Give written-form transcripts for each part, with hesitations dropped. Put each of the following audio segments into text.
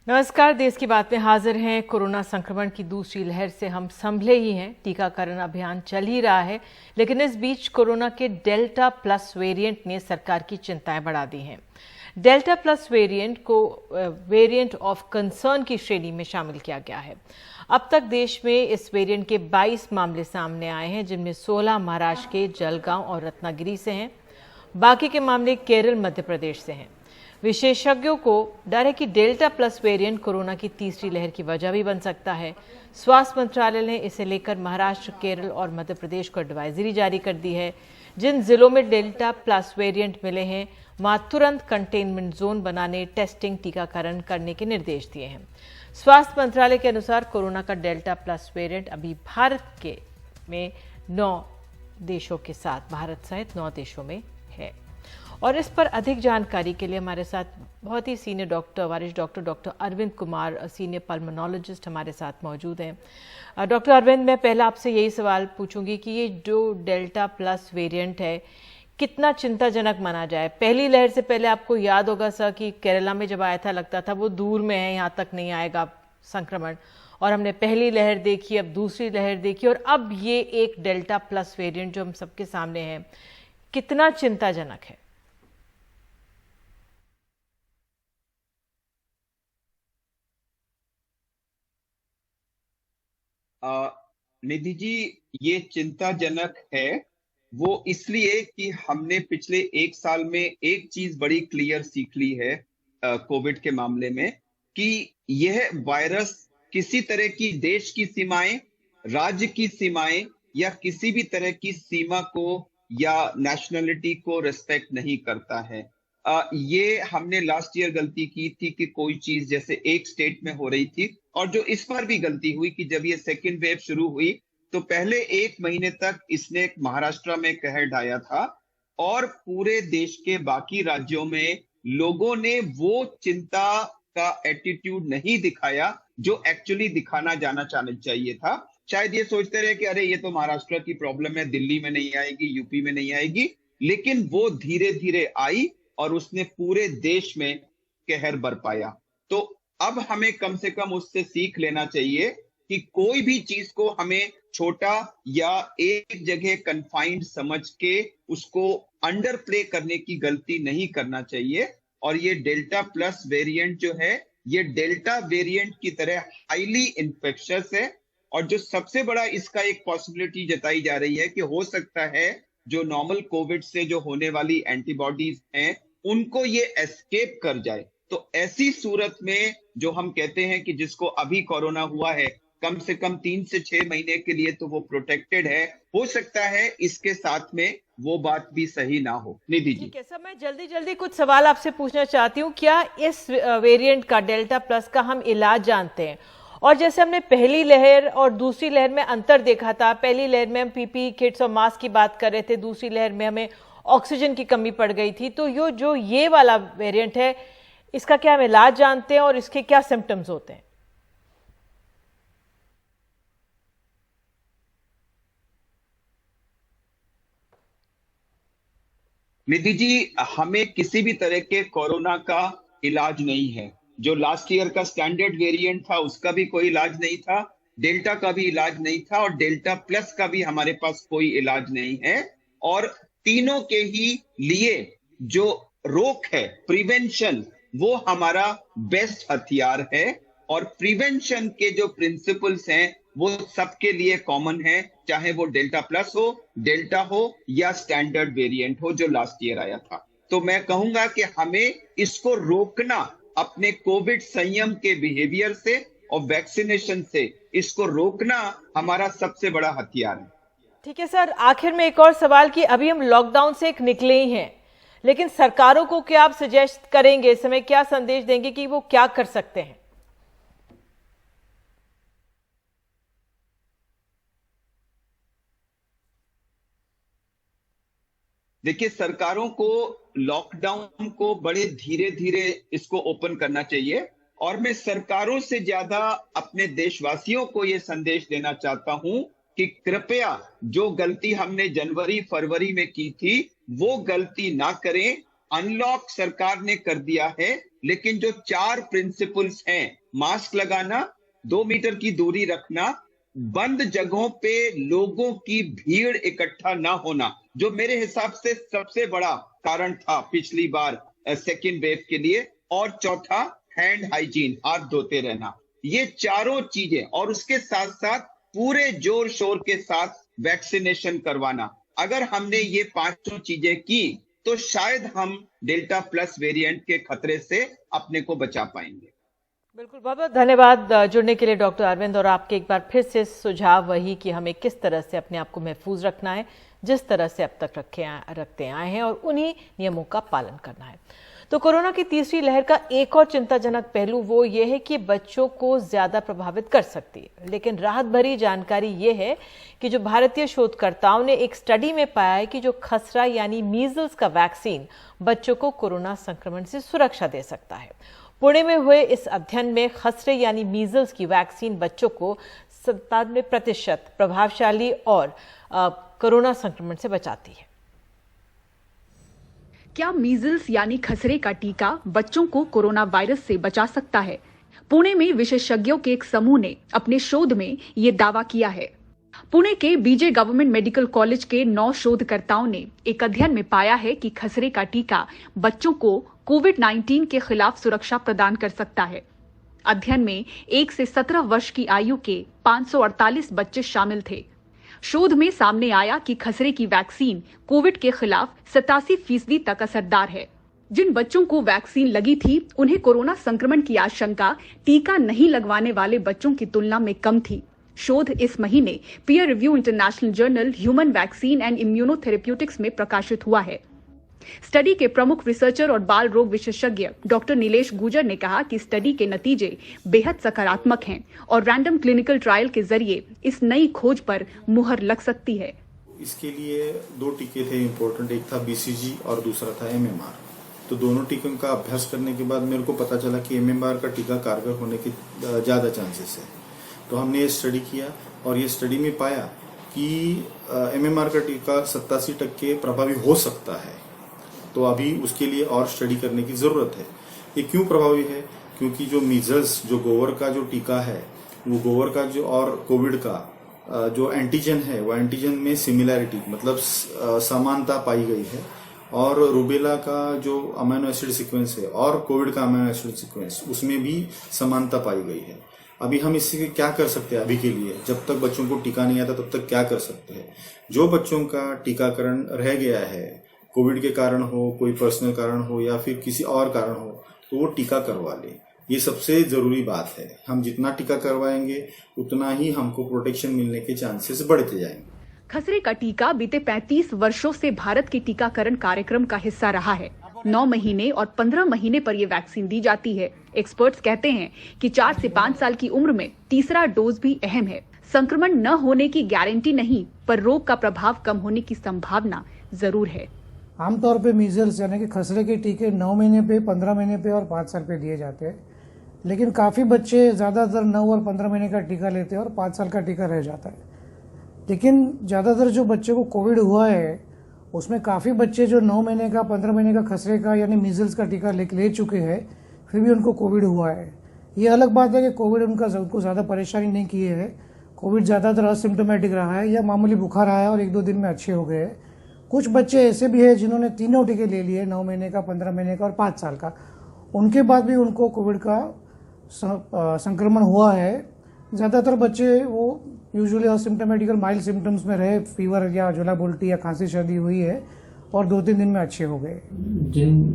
नमस्कार। देश की बात में हाजिर हैं। कोरोना संक्रमण की दूसरी लहर से हम संभले ही हैं। टीकाकरण अभियान चल ही रहा है, लेकिन इस बीच कोरोना के डेल्टा प्लस वेरिएंट ने सरकार की चिंताएं बढ़ा दी हैं। डेल्टा प्लस वेरिएंट को वेरिएंट ऑफ कंसर्न की श्रेणी में शामिल किया गया है। अब तक देश में इस वेरिएंट के 22 मामले सामने आए हैं, जिनमें 16 महाराष्ट्र के जलगांव और रत्नागिरी से हैं। बाकी के मामले केरल, मध्य प्रदेश से हैं। विशेषज्ञों को डर है कि डेल्टा प्लस वेरिएंट कोरोना की तीसरी लहर की वजह भी बन सकता है। स्वास्थ्य मंत्रालय ने इसे लेकर महाराष्ट्र, केरल और मध्य प्रदेश को एडवाइजरी जारी कर दी है। जिन जिलों में डेल्टा प्लस वेरिएंट मिले हैं, वहां तुरंत कंटेनमेंट जोन बनाने, टेस्टिंग, टीकाकरण करने के निर्देश दिए हैं। स्वास्थ्य मंत्रालय के अनुसार कोरोना का डेल्टा प्लस वेरिएंट अभी भारत में 9 देशों के साथ, भारत सहित 9 देशों में है। और इस पर अधिक जानकारी के लिए हमारे साथ बहुत ही सीनियर डॉक्टर, वरिष्ठ doctor Arvind Kumar, senior pulmonologist हमारे साथ मौजूद हैं। डॉक्टर अरविंद, मैं पहला आपसे यही सवाल पूछूंगी कि ये जो डेल्टा प्लस वेरिएंट है, कितना चिंताजनक माना जाए? पहली लहर से पहले आपको याद होगा सर कि केरला में जब आया था, लगता था वो दूर में है, यहाँ तक नहीं आएगा संक्रमण। और हमने पहली लहर देखी, अब दूसरी लहर देखी, और अब ये एक डेल्टा प्लस वेरिएंट जो हम सबके सामने है, कितना चिंताजनक है? निधि जी, ये चिंताजनक है। वो इसलिए कि हमने पिछले एक साल में एक चीज बड़ी क्लियर सीख ली है कोविड के मामले में, कि यह वायरस किसी तरह की देश की सीमाएं, राज्य की सीमाएं या किसी भी तरह की सीमा को या नेशनलिटी को रिस्पेक्ट नहीं करता है। ये हमने लास्ट ईयर गलती की थी कि कोई चीज जैसे एक स्टेट में हो रही थी, और जो इस बार भी गलती हुई कि जब ये सेकेंड वेव शुरू हुई तो पहले एक महीने तक इसने महाराष्ट्र में कहर ढाया था, और पूरे देश के बाकी राज्यों में लोगों ने वो चिंता का एटीट्यूड नहीं दिखाया जो एक्चुअली दिखाना जाना चाहिए था। शायद ये सोचते रहे कि अरे ये तो महाराष्ट्र की प्रॉब्लम है, दिल्ली में नहीं आएगी, यूपी में नहीं आएगी, लेकिन वो धीरे धीरे आई और उसने पूरे देश में कहर बरपाया। तो अब हमें कम से कम उससे सीख लेना चाहिए कि कोई भी चीज को हमें छोटा या एक जगह कन्फाइंड समझ के उसको अंडर प्ले करने की गलती नहीं करना चाहिए। और ये डेल्टा प्लस वेरिएंट जो है, ये डेल्टा वेरिएंट की तरह हाईली इन्फेक्शियस है, और जो सबसे बड़ा इसका एक पॉसिबिलिटी जताई जा रही है कि हो सकता है जो नॉर्मल कोविड से जो होने वाली एंटीबॉडीज हैं उनको ये एस्केप कर जाए। तो ऐसी सूरत में जो हम कहते हैं कि जिसको अभी कोरोना हुआ है, कम से कम 3 से 6 महीने के लिए तो वो प्रोटेक्टेड है। हो सकता है इसके साथ में वो बात भी सही ना हो। निधि जी, ठीक है सर, मैं जल्दी जल्दी कुछ सवाल आपसे पूछना चाहती हूँ। क्या इस वेरिएंट का, डेल्टा प्लस का, हम इलाज जानते हैं? और जैसे हमने पहली लहर और दूसरी लहर में अंतर देखा था, पहली लहर में हम पीपीई किट्स और मास्क की बात कर रहे थे, दूसरी लहर में हमें ऑक्सीजन की कमी पड़ गई थी। तो ये वाला वेरिएंट है, इसका क्या हम इलाज जानते हैं और इसके क्या सिम्टम्स होते हैं? निधि जी, हमें किसी भी तरह के कोरोना का इलाज नहीं है। जो लास्ट ईयर का स्टैंडर्ड वेरिएंट था उसका भी कोई इलाज नहीं था, डेल्टा का भी इलाज नहीं था, और डेल्टा प्लस का भी हमारे पास कोई इलाज नहीं है। और तीनों के ही लिए जो रोक है, प्रिवेंशन, वो हमारा बेस्ट हथियार है। और प्रिवेंशन के जो प्रिंसिपल्स हैं वो सबके लिए कॉमन है, चाहे वो डेल्टा प्लस हो, डेल्टा हो या स्टैंडर्ड वेरिएंट हो जो लास्ट ईयर आया था। तो मैं कहूंगा कि हमें इसको रोकना अपने कोविड संयम के बिहेवियर से और वैक्सीनेशन से, इसको रोकना हमारा सबसे बड़ा हथियार है। ठीक है सर, आखिर में एक और सवाल कि अभी हम लॉकडाउन से एक निकले ही हैं, लेकिन सरकारों को क्या आप सजेस्ट करेंगे, इस समय क्या संदेश देंगे कि वो क्या कर सकते हैं? देखिए, सरकारों को लॉकडाउन को बड़े धीरे धीरे इसको ओपन करना चाहिए, और मैं सरकारों से ज्यादा अपने देशवासियों को यह संदेश देना चाहता हूं कि कृपया जो गलती हमने जनवरी फरवरी में की थी वो गलती ना करें। अनलॉक सरकार ने कर दिया है, लेकिन जो 4 प्रिंसिपल्स हैं, मास्क लगाना, 2 मीटर की दूरी रखना, बंद जगहों पे लोगों की भीड़ इकट्ठा ना होना, जो मेरे हिसाब से सबसे बड़ा कारण था पिछली बार सेकेंड वेव के लिए, और चौथा हैंड हाइजीन, हाथ धोते रहना। ये चारों चीजें, और उसके साथ साथ पूरे जोर शोर के साथ वैक्सीनेशन करवाना, अगर हमने ये 5 चीजें की तो शायद हम डेल्टा प्लस वेरिएंट के खतरे से अपने को बचा पाएंगे। बिल्कुल, बहुत बहुत धन्यवाद जुड़ने के लिए डॉक्टर अरविंद। और आपके एक बार फिर से सुझाव वही कि हमें किस तरह से अपने आप को महफूज रखना है, जिस तरह से अब तक रखते आए हैं, और उन्हीं नियमों का पालन करना है। तो कोरोना की तीसरी लहर का एक और चिंताजनक पहलू वो ये है कि बच्चों को ज्यादा प्रभावित कर सकती है। लेकिन राहत भरी जानकारी ये है कि जो भारतीय शोधकर्ताओं ने एक स्टडी में पाया है कि जो खसरा यानी मीजल्स का वैक्सीन बच्चों को कोरोना संक्रमण से सुरक्षा दे सकता है। पुणे में हुए इस अध्ययन में खसरे यानी मीजल्स की वैक्सीन बच्चों को 97% प्रभावशाली और कोरोना संक्रमण से बचाती है। क्या मीजल्स यानी खसरे का टीका बच्चों को कोरोना वायरस से बचा सकता है? पुणे में विशेषज्ञों के एक समूह ने अपने शोध में ये दावा किया है। पुणे के बीजे गवर्नमेंट मेडिकल कॉलेज के 9 शोधकर्ताओं ने एक अध्ययन में पाया है कि खसरे का टीका बच्चों को कोविड-19 के खिलाफ सुरक्षा प्रदान कर सकता है। अध्ययन में 1 से 17 वर्ष की आयु के 548 बच्चे शामिल थे। शोध में सामने आया कि खसरे की वैक्सीन कोविड के खिलाफ 87% तक असरदार है। जिन बच्चों को वैक्सीन लगी थी, उन्हें कोरोना संक्रमण की आशंका टीका नहीं लगवाने वाले बच्चों की तुलना में कम थी। शोध इस महीने peer review international journal human vaccine and immunotherapeutics में प्रकाशित हुआ है। स्टडी के प्रमुख रिसर्चर और बाल रोग विशेषज्ञ डॉक्टर नीलेश गुर्जर ने कहा कि स्टडी के नतीजे बेहद सकारात्मक हैं और रैंडम क्लिनिकल ट्रायल के जरिए इस नई खोज पर मुहर लग सकती है। इसके लिए 2 टीके थे इम्पोर्टेंट, एक था BCG और दूसरा था MMR। तो दोनों टीकों का अभ्यास करने के बाद मेरे को पता चला कि MMR का टीका कारगर होने के ज्यादा चांसेस है। तो हमने ये स्टडी किया और ये स्टडी में पाया कि MMR का टीका 87% प्रभावी हो सकता है। तो अभी उसके लिए और स्टडी करने की जरूरत है। ये क्यों प्रभावी है? क्योंकि जो मीजल्स, जो गोवर का जो टीका है, वो गोवर का जो और कोविड का जो एंटीजन है, वो एंटीजन में सिमिलैरिटी मतलब समानता पाई गई है। और रूबेला का जो अमीनो एसिड सीक्वेंस है और कोविड का अमीनो एसिड सीक्वेंस, उसमें भी समानता पाई गई है। अभी हम इससे क्या कर सकते हैं? अभी के लिए जब तक बच्चों को टीका नहीं आता तब तक क्या कर सकते हैं? जो बच्चों का टीकाकरण रह गया है, कोविड के कारण हो, कोई पर्सनल कारण हो या फिर किसी और कारण हो, तो वो टीका करवा ले। ये सबसे जरूरी बात है। हम जितना टीका करवाएंगे उतना ही हमको प्रोटेक्शन मिलने के चांसेस बढ़ते जाएंगे। खसरे का टीका बीते 35 वर्षों से भारत के टीकाकरण कार्यक्रम का हिस्सा रहा है। 9 महीने और 15 महीने पर यह वैक्सीन दी जाती है। एक्सपर्ट्स कहते हैं कि 4 से 5 साल की उम्र में तीसरा डोज भी अहम है। संक्रमण न होने की गारंटी नहीं, पर रोग का प्रभाव कम होने की संभावना जरूर है। आमतौर पे मीजल्स यानी कि खसरे के टीके 9 महीने पे, 15 महीने पे और 5 साल पे दिए जाते हैं। लेकिन काफ़ी बच्चे ज़्यादातर 9 और 15 महीने का टीका लेते हैं और 5 साल का टीका रह जाता है। लेकिन ज़्यादातर जो बच्चे को कोविड हुआ है, उसमें काफ़ी बच्चे जो 9 महीने का, 15 महीने का खसरे का यानी मीजल्स का टीका ले चुके हैं, फिर भी उनको कोविड हुआ है। ये अलग बात है कि कोविड उनको ज़्यादा परेशानी नहीं की है। कोविड ज़्यादातर असिम्टोमेटिक रहा है या मामूली बुखार आया और 1-2 दिन में अच्छे हो गए। कुछ बच्चे ऐसे भी हैं जिन्होंने तीनों टीके ले लिए, 9 महीने का, 15 महीने का और 5 साल का, उनके बाद भी उनको कोविड का संक्रमण हुआ है। ज़्यादातर बच्चे वो यूजुअली असिम्टोमेटिक माइल्ड सिम्टम्स में रहे, फीवर या झोला उल्टी या खांसी सर्दी हुई है और 2-3 दिन में अच्छे हो गए। जिन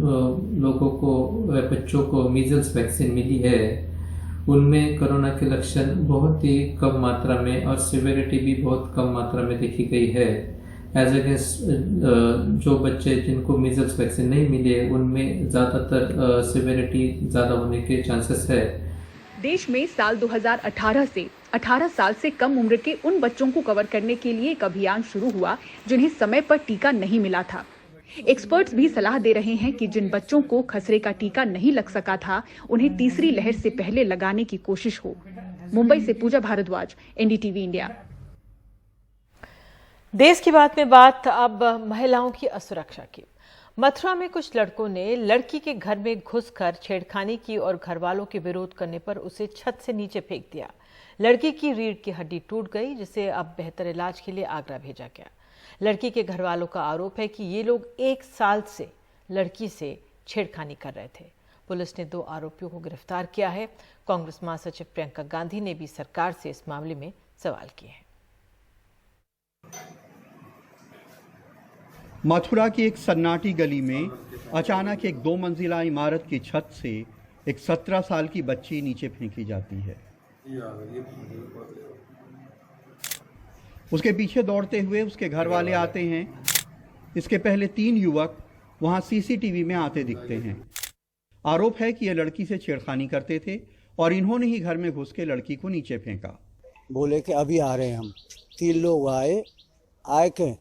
लोगों को, बच्चों को मीजल्स वैक्सीन मिली है, उनमें कोरोना के लक्षण बहुत ही कम मात्रा में और सिवियरिटी भी बहुत कम मात्रा में देखी गई है। एज अगेंस्ट जो बच्चे जिनको मीजल्स वैक्सीन नहीं मिले, उनमें ज़्यादातर सिवियरिटी ज़्यादा होने के चांसेस है। देश में साल 2018 से 18 साल से कम उम्र के उन बच्चों को कवर करने के लिए एक अभियान शुरू हुआ जिन्हें समय पर टीका नहीं मिला था। एक्सपर्ट्स भी सलाह दे रहे हैं कि जिन बच्चों को खसरे का टीका नहीं लग सका था, उन्हें तीसरी लहर से पहले लगाने की कोशिश हो। मुंबई से पूजा भारद्वाज, NDTV इंडिया। देश की बात में बात अब महिलाओं की असुरक्षा की। मथुरा में कुछ लड़कों ने लड़की के घर में घुसकर छेड़खानी की और घरवालों के विरोध करने पर उसे छत से नीचे फेंक दिया। लड़की की रीढ़ की हड्डी टूट गई, जिसे अब बेहतर इलाज के लिए आगरा भेजा गया। लड़की के घरवालों का आरोप है कि ये लोग 1 साल से लड़की से छेड़खानी कर रहे थे। पुलिस ने 2 आरोपियों को गिरफ्तार किया है। कांग्रेस महासचिव प्रियंका गांधी ने भी सरकार से इस मामले में सवाल किए हैं। मथुरा की एक सन्नाटी गली में अचानक एक 2 मंजिला इमारत की छत से एक 17 साल की बच्ची नीचे फेंकी जाती है। उसके पीछे दौड़ते हुए उसके घर वाले आते हैं। इसके पहले 3 युवक वहां सीसीटीवी में आते दिखते हैं। आरोप है कि ये लड़की से छेड़खानी करते थे और इन्होंने ही घर में घुस के लड़की को नीचे फेंका। बोले कि अभी आ रहे हैं हम। 3 लोग आए के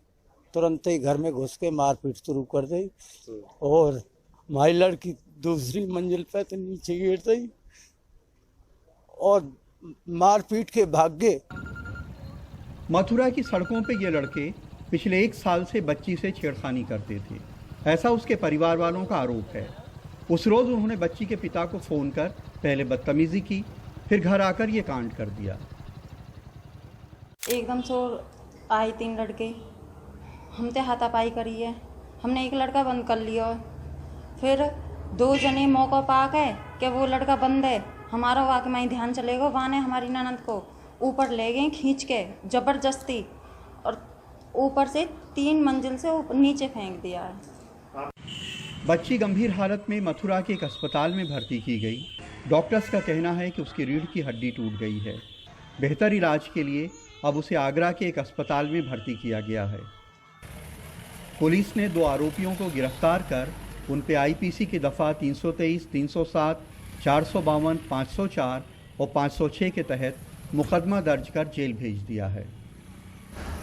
तुरंत ही घर में घुस के मारपीट शुरू कर दी और हमारी लड़की दूसरी मंजिल पे तो नीचे गिर गई और मारपीट के भाग गए। मथुरा की सड़कों पे ये लड़के पिछले 1 साल से बच्ची से छेड़खानी करते थे, ऐसा उसके परिवार वालों का आरोप है। उस रोज उन्होंने बच्ची के पिता को फोन कर पहले बदतमीजी की, फिर घर आकर ये कांड कर दिया। एकदम से आए 3 लड़के, हमसे हाथापाई करी है। हमने एक लड़का बंद कर लिया, फिर 2 जने मौका पा गए कि वो लड़का बंद है, हमारा वाकई में ध्यान चलेगा। वहाँ ने हमारी ननद को ऊपर ले गए खींच के जबरदस्ती और ऊपर से 3 मंजिल से नीचे फेंक दिया है। बच्ची गंभीर हालत में मथुरा के एक अस्पताल में भर्ती की गई। डॉक्टर्स का कहना है कि उसकी रीढ़ की हड्डी टूट गई है। बेहतर इलाज के लिए अब उसे आगरा के एक अस्पताल में भर्ती किया गया है। पुलिस ने 2 आरोपियों को गिरफ्तार कर उन पे आईपीसी की दफ़ा 323, 307, 452, 504 और 506 के तहत मुकदमा दर्ज कर जेल भेज दिया है।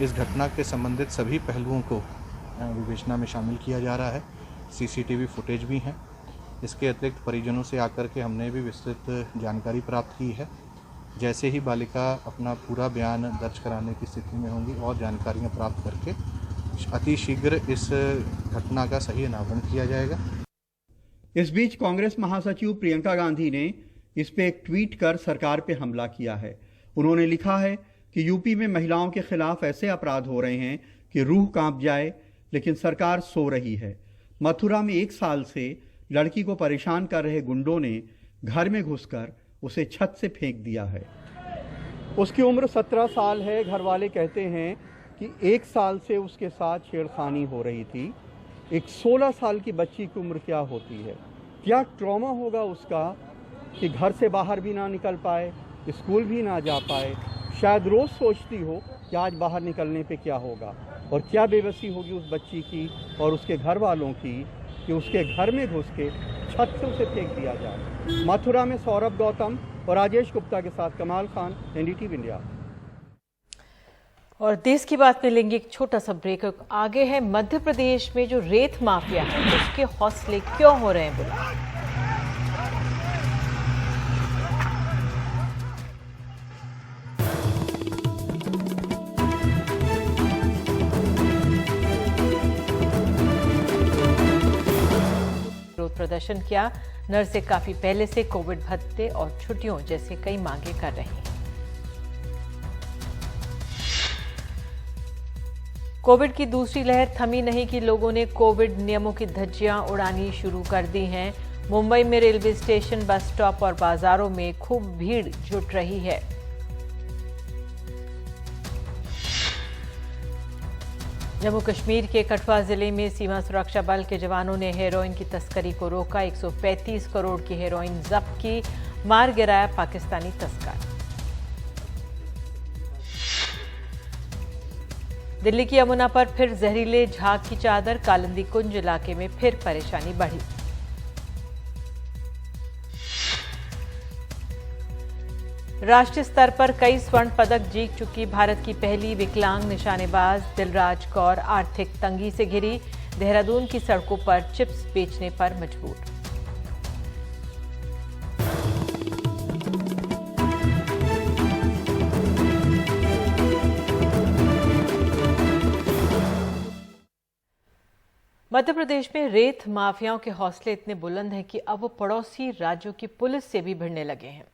इस घटना के संबंधित सभी पहलुओं को विवेचना में शामिल किया जा रहा है। सीसीटीवी फुटेज भी हैं। इसके अतिरिक्त परिजनों से आकर के हमने भी विस्तृत जानकारी प्राप्त की है। जैसे ही बालिका अपना पूरा बयान दर्ज कराने की स्थिति में होंगी और जानकारियां प्राप्त करके अति शीघ्र इस घटना का सही अनावरण किया जाएगा। इस बीच कांग्रेस महासचिव प्रियंका गांधी ने इस पे एक ट्वीट कर सरकार पे हमला किया है। उन्होंने लिखा है कि यूपी में महिलाओं के खिलाफ ऐसे अपराध हो रहे हैं कि रूह कांप जाए, लेकिन सरकार सो रही है। मथुरा में 1 साल से लड़की को परेशान कर रहे गुंडों ने घर में घुसकर उसे छत से फेंक दिया है। उसकी उम्र 17 साल है। घर वाले कहते हैं कि 1 साल से उसके साथ छेड़खानी हो रही थी। एक 16 साल की बच्ची की उम्र क्या होती है? क्या ट्रॉमा होगा उसका कि घर से बाहर भी ना निकल पाए, स्कूल भी ना जा पाए। शायद रोज़ सोचती हो कि आज बाहर निकलने पे क्या होगा, और क्या बेबसी होगी उस बच्ची की और उसके घर वालों की कि उसके घर में घुस के छत से उसे फेंक दिया जाए। मथुरा में सौरभ गौतम और राजेश गुप्ता के साथ कमाल खान, एनडीटीवी इंडिया। और देश की बात में लेंगे एक छोटा सा ब्रेक। आगे है मध्य प्रदेश में जो रेत माफिया है उसके हौसले क्यों हो रहे हैं बुलंद। विरोध प्रदर्शन किया। नर्सें काफी पहले से कोविड भत्ते और छुट्टियों जैसे कई मांगे कर रही हैं। कोविड की दूसरी लहर थमी नहीं कि लोगों ने कोविड नियमों की धज्जियां उड़ानी शुरू कर दी हैं। मुंबई में रेलवे स्टेशन, बस स्टॉप और बाजारों में खूब भीड़ जुट रही है। जम्मू कश्मीर के कठुआ जिले में सीमा सुरक्षा बल के जवानों ने हेरोइन की तस्करी को रोका। 135 करोड़ की हेरोइन जब्त की, मार गिराया पाकिस्तानी तस्कर। दिल्ली की यमुना पर फिर जहरीले झाग की चादर, कालिंदी कुंज इलाके में फिर परेशानी बढ़ी। राष्ट्रीय स्तर पर कई स्वर्ण पदक जीत चुकी भारत की पहली विकलांग निशानेबाज दिलराज कौर आर्थिक तंगी से घिरी। देहरादून की सड़कों पर चिप्स बेचने पर मजबूर। मध्य प्रदेश में रेत माफियाओं के हौसले इतने बुलंद हैं कि अब वो पड़ोसी राज्यों की पुलिस से भी भिड़ने लगे हैं।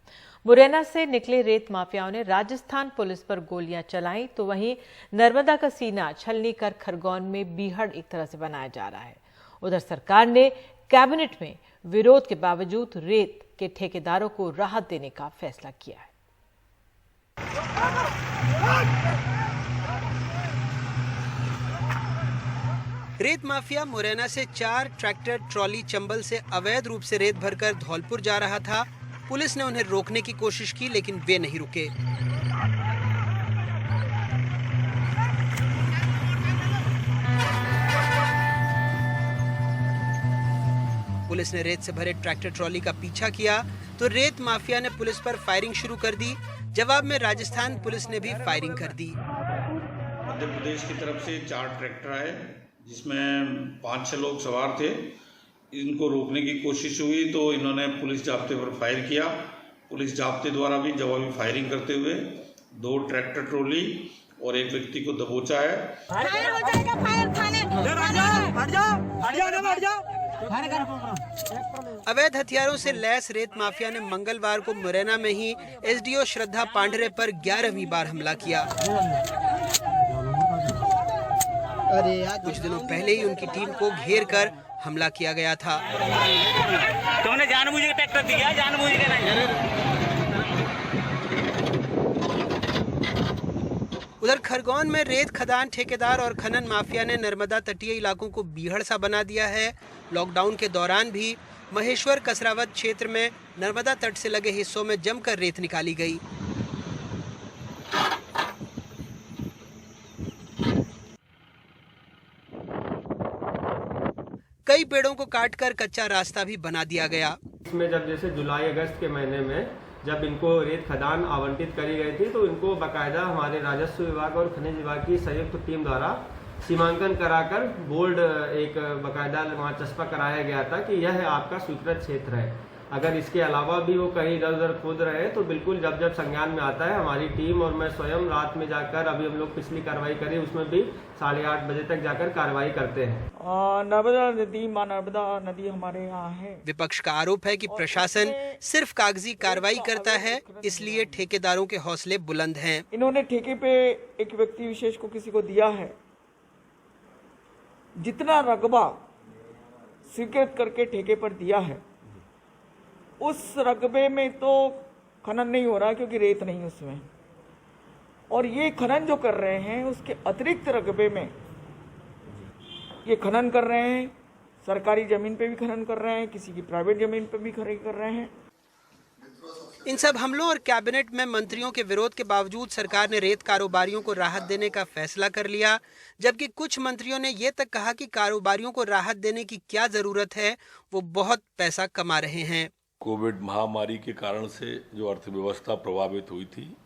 मुरैना से निकले रेत माफियाओं ने राजस्थान पुलिस पर गोलियां चलाई, तो वहीं नर्मदा का सीना छलनी कर खरगोन में बीहड़ एक तरह से बनाया जा रहा है। उधर सरकार ने कैबिनेट में विरोध के बावजूद रेत के ठेकेदारों को राहत देने का फैसला किया है। रेत माफिया मुरैना से 4 ट्रैक्टर ट्रॉली चंबल से अवैध रूप से रेत भरकर धौलपुर जा रहा था। पुलिस ने उन्हें रोकने की कोशिश की, लेकिन वे नहीं रुके। पुलिस ने रेत से भरे ट्रैक्टर ट्रॉली का पीछा किया तो रेत माफिया ने पुलिस पर फायरिंग शुरू कर दी। जवाब में राजस्थान पुलिस ने भी फायरिंग कर दी। मध्य प्रदेश की तरफ से 4 ट्रैक्टर आए, जिसमें 5-6 लोग सवार थे। इनको रोकने की कोशिश हुई तो इन्होंने पुलिस जाब्ते पर फायर किया। पुलिस जाब्ते द्वारा भी जवाबी फायरिंग करते हुए 2 ट्रैक्टर ट्रॉली और एक व्यक्ति को दबोचा है। अवैध हथियारों से लैस रेत माफिया ने मंगलवार को मुरैना में ही एसडीओ श्रद्धा पांडरे पर 11वीं बार हमला किया। कुछ दिनों पहले ही उनकी टीम को घेर कर हमला किया गया था। तुमने जानबूझ के ट्रैक्टर दिया, जानबूझ के नहीं। उधर खरगोन में रेत खदान ठेकेदार और खनन माफिया ने नर्मदा तटीय इलाकों को बीहड़ सा बना दिया है। लॉकडाउन के दौरान भी महेश्वर कसरावत क्षेत्र में नर्मदा तट से लगे हिस्सों में जमकर रेत निकाली गई। कई पेड़ों को काटकर कच्चा रास्ता भी बना दिया गया। इसमें जब जैसे जुलाई अगस्त के महीने में जब इनको रेत खदान आवंटित करी गई थी तो इनको बाकायदा हमारे राजस्व विभाग और खनिज विभाग की संयुक्त टीम द्वारा सीमांकन कराकर बोर्ड एक बाकायदा वहाँ चस्पा कराया गया था कि यह आपका स्वीकृत क्षेत्र है। अगर इसके अलावा भी वो कहीं इधर उधर खोद रहे तो बिल्कुल जब जब संज्ञान में आता है हमारी टीम और मैं स्वयं रात में जाकर, अभी हम लोग पिछली कार्रवाई करी उसमें भी 8:30 बजे तक जाकर कार्रवाई करते हैं। नर्मदा नदी मां नर्मदा नदी हमारे यहाँ है। विपक्ष का आरोप है कि प्रशासन सिर्फ कागजी कार्रवाई करता है, इसलिए ठेकेदारों के हौसले बुलंद हैं। इन्होंने ठेके पे एक व्यक्ति विशेष को किसी को दिया है, जितना रकबा स्वीकृत करके ठेके पर दिया है उस रकबे में तो खनन नहीं हो रहा क्योंकि रेत नहीं उसमें, और ये खनन जो कर रहे हैं उसके अतिरिक्त रकबे में ये खनन कर रहे हैं। सरकारी जमीन पे भी खनन कर रहे हैं, किसी की प्राइवेट जमीन पे भी खनन कर रहे हैं। इन सब हमलों और कैबिनेट में मंत्रियों के विरोध के बावजूद सरकार ने रेत कारोबारियों को राहत देने का फैसला कर लिया, जबकि कुछ मंत्रियों ने ये तक कहा कि कारोबारियों को राहत देने की क्या जरूरत है, वो बहुत पैसा कमा रहे हैं। कोविड महामारी के कारण से जो अर्थव्यवस्था प्रभावित हुई थी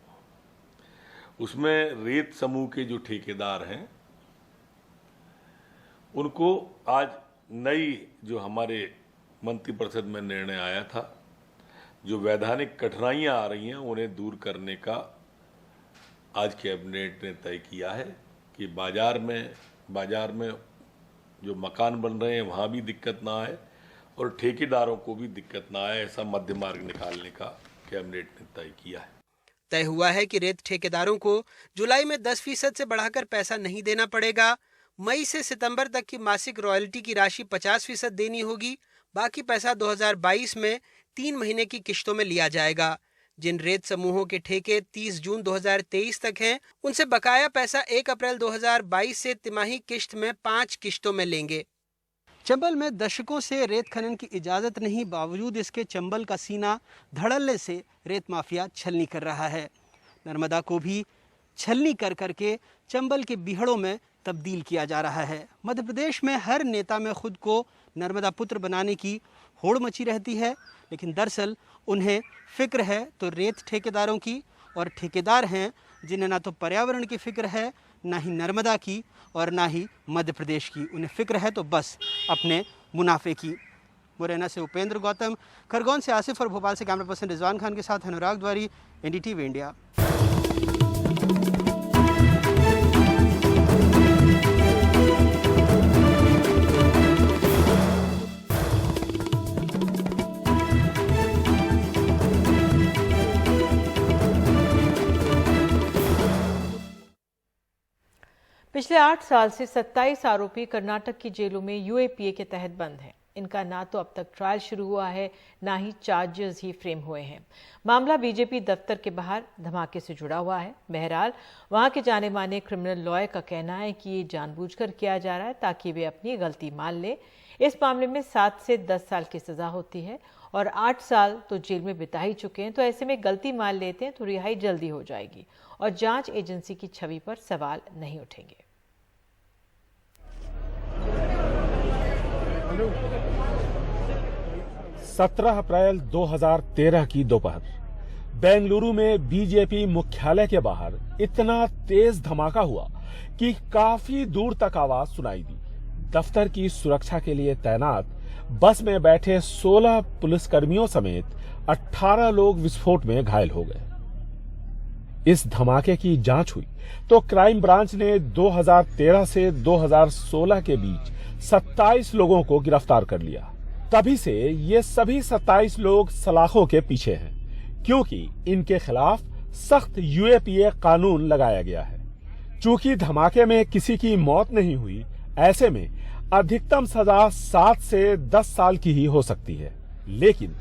उसमें रेत समूह के जो ठेकेदार हैं उनको आज नई जो हमारे मंत्रिपरिषद में निर्णय आया था, जो वैधानिक कठिनाइयां आ रही हैं उन्हें दूर करने का आज कैबिनेट ने तय किया है कि बाजार में जो मकान बन रहे हैं वहां भी दिक्कत ना आए और ठेकेदारों को भी दिक्कत ना आए, ऐसा मध्य मार्ग निकालने का कैबिनेट ने तय किया है। तय हुआ है कि रेत ठेकेदारों को जुलाई में 10% से बढ़ाकर पैसा नहीं देना पड़ेगा। मई से सितंबर तक की मासिक रॉयल्टी की राशि 50% देनी होगी। बाकी पैसा 2022 में 3 महीने की किश्तों में लिया जाएगा। जिन रेत समूहों के ठेके 30 जून 2023 तक हैं, उनसे बकाया पैसा 1 अप्रैल 2022 से तिमाही किश्त में 5 किश्तों में लेंगे। चंबल में दशकों से रेत खनन की इजाजत नहीं, बावजूद इसके चंबल का सीना धड़ल्ले से रेत माफिया छलनी कर रहा है। नर्मदा को भी छलनी कर करके चंबल के बीहड़ों में तब्दील किया जा रहा है। मध्य प्रदेश में हर नेता में खुद को नर्मदा पुत्र बनाने की होड़ मची रहती है, लेकिन दरअसल उन्हें फिक्र है तो रेत ठेकेदारों की, और ठेकेदार हैं जिन्हें ना तो पर्यावरण की फिक्र है, ना ही नर्मदा की और ना ही मध्य प्रदेश की। उन्हें फिक्र है तो बस अपने मुनाफे की। मुरैना से उपेंद्र गौतम, खरगोन से आसिफ और भोपाल से कैमरा पर्सन रिजवान खान के साथ अनुराग द्वारी, NDTV इंडिया। पिछले 8 साल से 27 आरोपी कर्नाटक की जेलों में यूएपीए के तहत बंद हैं। इनका ना तो अब तक ट्रायल शुरू हुआ है, ना ही चार्जेस ही फ्रेम हुए हैं। मामला बीजेपी दफ्तर के बाहर धमाके से जुड़ा हुआ है। बहरहाल वहां के जाने माने क्रिमिनल लॉयर का कहना है कि ये जानबूझकर किया जा रहा है ताकि वे अपनी गलती मान ले। इस मामले में 7 से 10 साल की सजा होती है और 8 साल तो जेल में बिता ही चुके हैं, तो ऐसे में गलती मान लेते हैं तो रिहाई जल्दी हो जाएगी और जांच एजेंसी की छवि पर सवाल नहीं उठेंगे। 17 अप्रैल 2013 की दोपहर बेंगलुरु में बीजेपी मुख्यालय के बाहर इतना तेज धमाका हुआ कि काफी दूर तक आवाज सुनाई दी। दफ्तर की सुरक्षा के लिए तैनात बस में बैठे 16 पुलिसकर्मियों समेत 18 लोग विस्फोट में घायल हो गए। इस धमाके की जांच हुई तो क्राइम ब्रांच ने 2013 से 2016 के बीच 27 लोगों को गिरफ्तार कर लिया। तभी से ये सभी 27 लोग सलाखों के पीछे हैं, क्योंकि इनके खिलाफ सख्त यूएपीए कानून लगाया गया है। चूंकि धमाके में किसी की मौत नहीं हुई, ऐसे में अधिकतम सजा 7 से 10 साल की ही हो सकती है। लेकिन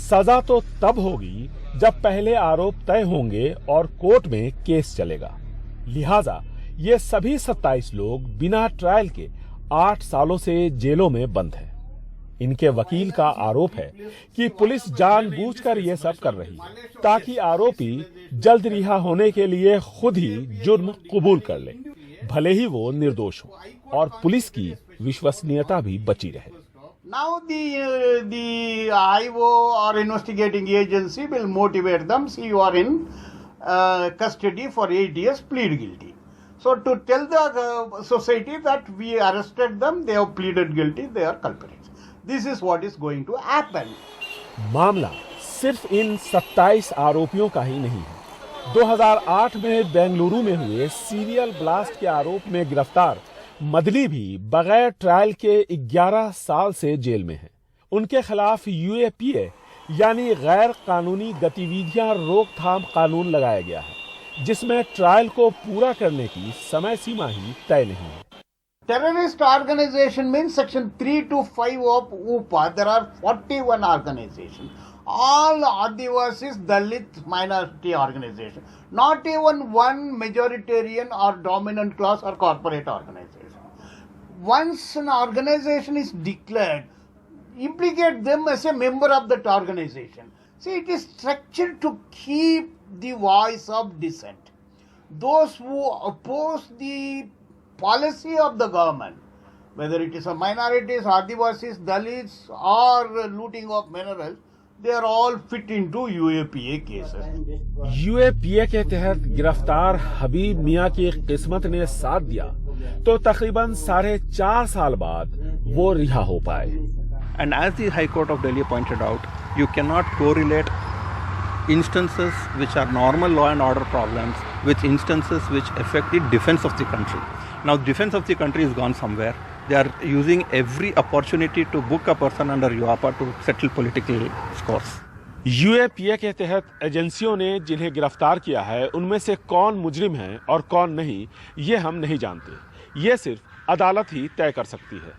सजा तो तब होगी जब पहले आरोप तय होंगे और कोर्ट में केस चलेगा। लिहाजा ये सभी 27 लोग बिना ट्रायल के 8 सालों से जेलों में बंद हैं। इनके वकील का आरोप है कि पुलिस जानबूझकर ये सब कर रही है ताकि आरोपी जल्द रिहा होने के लिए खुद ही जुर्म कबूल कर ले, भले ही वो निर्दोष हो, और पुलिस की विश्वसनीयता भी बची रहे। Now the IO or investigating agency will motivate them. See, you are in custody for 8 years, plead guilty. So to tell the society that we arrested them, they have pleaded guilty, they are culprits. This is what is going to happen. मामला सिर्फ इन 27 आरोपियों का ही नहीं है। 2008 में बेंगलुरु में हुए serial blast के आरोप में गिरफ्तार मदनी भी बगैर ट्रायल के 11 साल से जेल में हैं। उनके खिलाफ यूएपीए यानी गैर कानूनी गतिविधियां रोकथाम कानून लगाया गया है, जिसमें ट्रायल को पूरा करने की समय सीमा ही तय नहीं है। Terrorist organization means section 3 to 5 of UPA. There are 41 organizations. All Adivasis, Dalit minority organization. Not even one majoritarian or dominant class or corporate organization. Once an organization is declared, implicate them as a member of that organization. See, it is structured to keep the voice of dissent. Those who oppose the policy of the government, whether it is a minorities, Adivasis, Dalits or looting of minerals, they are all fit into UAPA cases. UAPA के तहत गिरफ्तार हबीब मियां की किस्मत ने साथ दिया तो तकरीबन 4.5 साल बाद वो रिहा हो पाए। And as the High Court of Delhi pointed out, you cannot correlate instances which are normal law and order problems with instances which affect the defense of the country. Now, defense of the country has gone somewhere. They are using every opportunity to book a person under UAPA to settle political scores. UAPA के तहत एजेंसियों ने जिन्हें गिरफ्तार किया है, उनमें से कौन मुजरिम है और कौन नहीं, ये हम नहीं जानते। ये सिर्फ अदालत ही तय कर सकती है।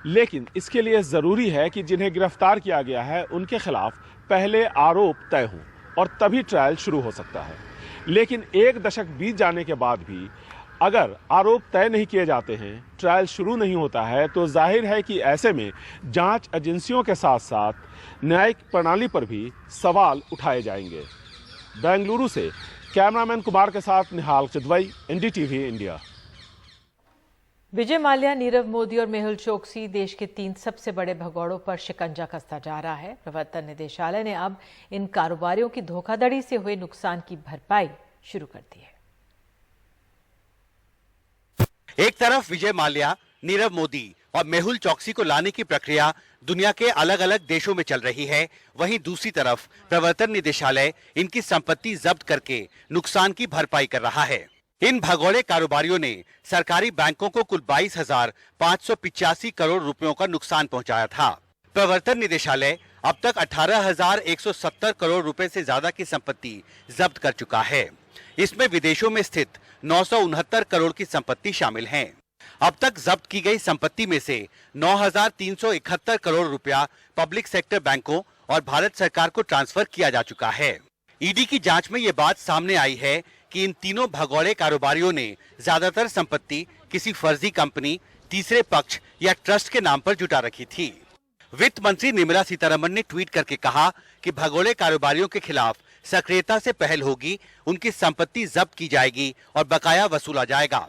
लेकिन इसके लिए जरूरी है कि जिन्हें गिरफ्तार किया गया है, उनके खिलाफ पहले आरोप तय हों और तभी ट्रायल शुरू हो सकता है। लेकिन 1 दशक बीत जाने के बाद भी अगर आरोप तय नहीं किए जाते हैं, ट्रायल शुरू नहीं होता है, तो जाहिर है कि ऐसे में जांच एजेंसियों के साथ साथ न्यायिक प्रणाली पर भी सवाल उठाए जाएंगे। बेंगलुरु से कैमरामैन कुमार के साथ निहाल चिदवई, एनडीटीवी इंडिया। विजय माल्या, नीरव मोदी और मेहुल चोकसी देश के 3 सबसे बड़े भगौड़ों पर शिकंजा कसता जा रहा है। प्रवर्तन निदेशालय ने अब इन कारोबारियों की धोखाधड़ी से हुए नुकसान की भरपाई शुरू कर दी है। एक तरफ विजय माल्या, नीरव मोदी और मेहुल चोकसी को लाने की प्रक्रिया दुनिया के अलग अलग देशों में चल रही है, वहीं दूसरी तरफ प्रवर्तन निदेशालय इनकी संपत्ति जब्त करके नुकसान की भरपाई कर रहा है। इन भगोड़े कारोबारियों ने सरकारी बैंकों को कुल 22,585 करोड़ रुपयों का नुकसान पहुंचाया था। प्रवर्तन निदेशालय अब तक 18,170 करोड़ रुपए से ज्यादा की संपत्ति जब्त कर चुका है। इसमें विदेशों में स्थित 969 करोड़ की संपत्ति शामिल है। अब तक जब्त की गई संपत्ति में से 9,371 करोड़ रुपया पब्लिक सेक्टर बैंकों और भारत सरकार को ट्रांसफर किया जा चुका है। ईडी की जांच में ये बात सामने आई है कि इन तीनों भगोड़े कारोबारियों ने ज्यादातर संपत्ति किसी फर्जी कंपनी, तीसरे पक्ष या ट्रस्ट के नाम पर जुटा रखी थी। वित्त मंत्री निर्मला सीतारमण ने ट्वीट करके कहा कि भगोड़े कारोबारियों के खिलाफ सक्रियता से पहल होगी, उनकी संपत्ति जब्त की जाएगी और बकाया वसूला जाएगा।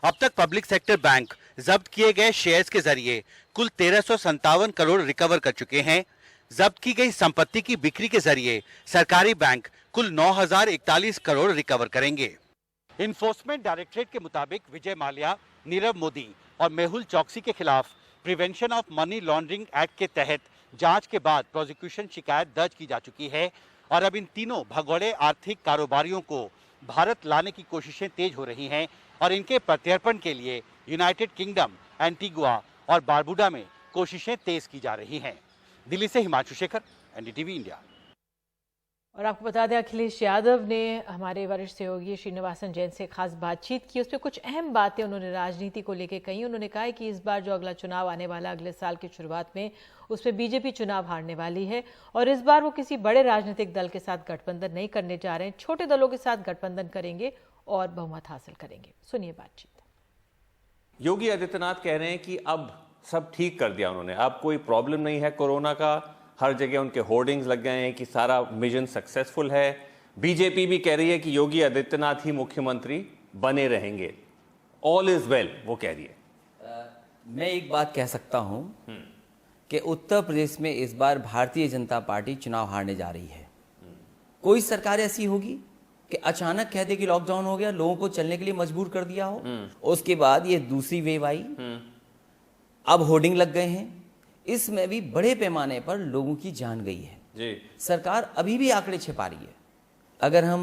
अब तक पब्लिक सेक्टर बैंक जब्त किए गए शेयर्स के जरिए कुल 1357 करोड़ रिकवर कर चुके हैं। जब्त की गई संपत्ति की बिक्री के जरिए सरकारी बैंक कुल 9,041 करोड़ रिकवर करेंगे। इन्फोर्समेंट डायरेक्टरेट के मुताबिक विजय माल्या, नीरव मोदी और मेहुल चौकसी के खिलाफ prevention of money laundering act के तहत जांच के बाद प्रोसिक्यूशन शिकायत दर्ज की जा चुकी है और अब इन तीनों भगोड़े आर्थिक कारोबारियों को भारत लाने की कोशिशें तेज हो रही हैं और इनके प्रत्यर्पण के लिए यूनाइटेड किंगडम, एंटीगुआ और बारबुडा में कोशिशें तेज की जा रही हैं। दिल्ली से हिमांशु शेखर, एनडीटीवी इंडिया। और आपको बता दें, अखिलेश यादव ने हमारे वरिष्ठ सहयोगी श्रीनिवासन जैन से खास बातचीत की। उसमें कुछ अहम बातें उन्होंने राजनीति को लेकर कही। उन्होंने कहा है कि इस बार जो अगला चुनाव आने वाला अगले साल की शुरुआत में, उसमें बीजेपी चुनाव हारने वाली है और इस बार वो किसी बड़े राजनीतिक दल के साथ गठबंधन नहीं करने जा रहे हैं, छोटे दलों के साथ गठबंधन करेंगे और बहुमत हासिल करेंगे। सुनिए बातचीत। योगी आदित्यनाथ कह रहे हैं कि अब सब ठीक कर दिया उन्होंने, अब कोई प्रॉब्लम नहीं है कोरोना का, हर जगह उनके होर्डिंग्स लग गए हैं कि सारा मिशन सक्सेसफुल है। बीजेपी भी कह रही है कि योगी आदित्यनाथ ही मुख्यमंत्री बने रहेंगे। ऑल इज वेल वो कह रही है। मैं एक बात कह सकता हूं कि उत्तर प्रदेश में इस बार भारतीय जनता पार्टी चुनाव हारने जा रही है। कोई सरकार ऐसी होगी कि अचानक कह दे कि लॉकडाउन हो गया, लोगों को चलने के लिए मजबूर कर दिया हो, उसके बाद ये दूसरी वेव आई, अब होर्डिंग लग गए हैं, इसमें भी बड़े पैमाने पर लोगों की जान गई है जी। सरकार अभी भी आंकड़े छिपा रही है। अगर हम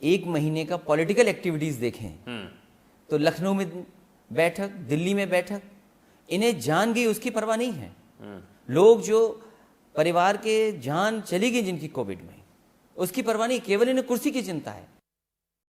एक महीने का पॉलिटिकल एक्टिविटीज देखें तो लखनऊ में बैठक, दिल्ली में बैठक, इन्हें जान गई उसकी परवाह नहीं है। लोग जो परिवार के जान चली गई जिनकी कोविड में, उसकी परवाह नहीं, केवल इन्हें कुर्सी की चिंता है।